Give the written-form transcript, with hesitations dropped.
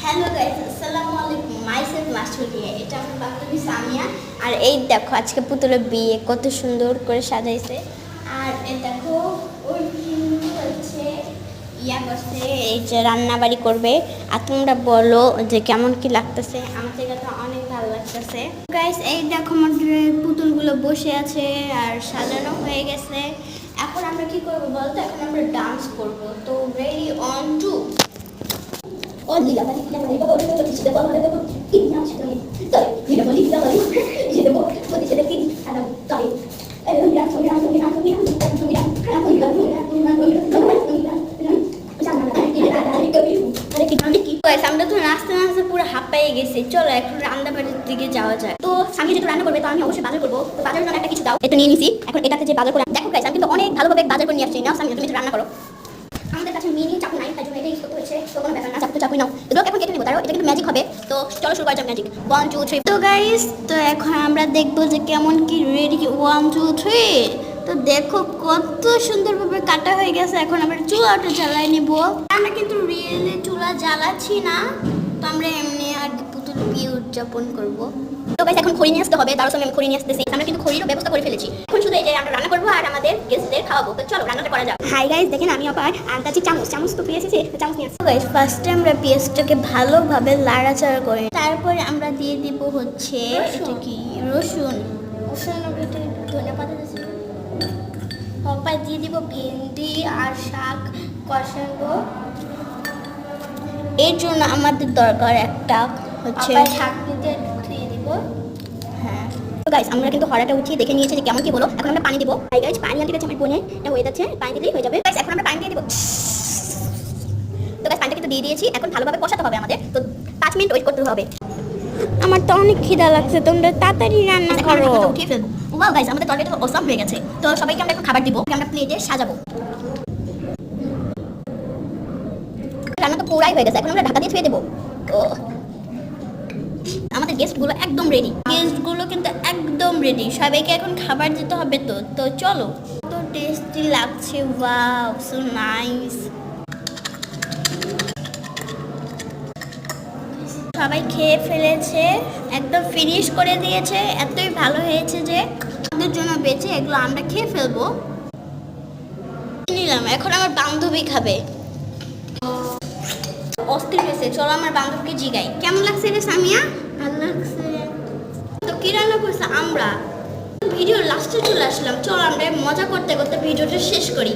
Hello guys, আসসালামু আলাইকুম। Myself মাসুলিয়া, এটা আমার বান্ধবী সামিয়া। আর এই দেখো আজকে পুতুলের বিয়ে কত সুন্দর করে সাজাইছে। আর এই দেখো ওর কিন্তু হচ্ছে ইয়া করছে, এই যে রান্নাবাড়ি করবে। আর তোমরা বলো যে কেমন কি লাগতেছে। আমার থেকে তো অনেক ভালো লাগতেছে গাইস। এই দেখো আমাদের পুতুলগুলো বসে আছে আর সাজানো হয়ে গেছে। এখন আমরা কি করবো বলতো? এখন আমরা ডান্স করবো। তো ready, one two. Oh, lila bali, lila bali, bago dito dito dito bago dito kinya siya ni. Sorry, lila bali dito bago dito kin. Ano, sorry. Ayun yan, sorry. আমরা তো নাচতে নাচতে পুরো হাঁপায়ে গেছি। চলো এখন রান্না বাড়ির দিকে যাওয়া যায়। তো আমি যেহেতু রান্না করবে তো আমি অবশ্যই বাজার করবো। তো বাজারের জন্য একটা কিছু দাও। এটা নিয়ে নিছি। এখন এটাতে যে বাজার করে দেখো গাইস, আমি কিন্তু অনেক ভালোভাবে বাজার করে নিয়ে আসছি। নাও সামিয়া, তুমি রান্না করো। আমাদের কাছে মিনি চাকু নাই, তাই জন্য এটাই করতে হয়েছে। তো কোনো ব্যাপার না, চাকুই নাও। এগুলো এখন কেটে নেবো, তারও এটা কিন্তু ম্যাজিক হবে। তো চলো শুরু করা যাক ম্যাজিক। 1 2 3। তো গাইস, তো এখন আমরা দেখবো যে কেমন কি রেডি। 1 2 3। তো দেখো কত সুন্দরভাবে কাটা হয়ে গেছে। এখন আমরা চুলাটা জ্বালাই নিব। আমরা কিন্তু রিয়েলি চুলা জ্বালাচ্ছি না, তো আমরা এমনি আর পুতুল বিয়ে উদযাপন করবো। তো গাইস এখন খড়ি নিয়ে আসতে হবে। তার সঙ্গে আমি খড়ি নিয়ে আসতেছি। আমরা কিন্তু খড়িরও ব্যবস্থা করে ফেলেছি। এখন শুধু এই যে আমরা রান্না করবো আর আমাদের গেস্টদের খাওয়াবো। তো চলো রান্নাটা করা যাক। হাই গাইস, দেখেন আমি আবার আনতাছি চামচ তো পেয়ে এসেছি। চামচ নিয়ে আসছি গাইস। ফার্স্টে আমরা পেঁয়াজটাকে ভালোভাবে লাড়াচাড়া করে তারপরে আমরা দিয়ে দিব হচ্ছে এটা কি রসুন ধনেপাতা আছে, তারপর দিয়ে দিব ভেন্ডি আর শাক কষাবো। এর জন্য আমাদের দরকার একটা হচ্ছে ঢাকনিতে ঢুকিয়ে দিব। হ্যাঁ তো গাইস, আমরা কিন্তু হড়াটা উঠিয়ে দেখে নিয়েছি যে কেমন কি হলো। এখন আমরা পানি দিব। হাই গাইস, পানি আনতে গেছে আমার বোনে, এটা হয়ে যাচ্ছে। পানি দিলেই হয়ে যাবে গাইস। এখন আমরা পানি দিয়ে দিব। তো গাইস পানিটা কিন্তু দিয়ে দিয়েছি। এখন ভালোভাবে কষাতে হবে আমাদের। তো 5 মিনিট ওয়েট করতে হবে। আমার তো অনেক খিদা লাগছে, তোমরা তাড়াতাড়ি রান্না করো। উঠিয়ে ফেলবো। ওয়াও গাইস, আমাদের তরকারিটা অসাম হয়ে গেছে। তো সবাইকে আমরা এখন খাবার দিব। আমরা প্লেটে সাজাবো। রান্না তো পুরাই হয়ে গেছে। এখন আমরা ঢাকা দিয়ে ছুঁয়ে দেবো। তো আমাদের গেস্টগুলো একদম রেডি। গেস্টগুলো কিন্তু একদম রেডি। সবাইকে এখন খাবার দিতে হবে। তো তো চলো। তো টেস্টি লাগছে। Wow, so nice. সবাই খেয়ে ফেলেছে, একদম ফিনিশ করে দিয়েছে। এতই ভালো হয়েছে যে আমাদের জন্য বেঁচে এগুলো আমরা খেয়ে ফেলবো। নিলাম, এখন আমার বান্ধবী খাবে। অস্থির হয়েছে। চলো আমার বান্ধবীকে জিগাই কেমন লাগছে রে সামিয়া। ভালো লাগছে। তো কি রান্না করছে? আমরা ভিডিও লাস্টে চলে আসলাম। চলো আমরা মজা করতে করতে ভিডিওটা শেষ করি।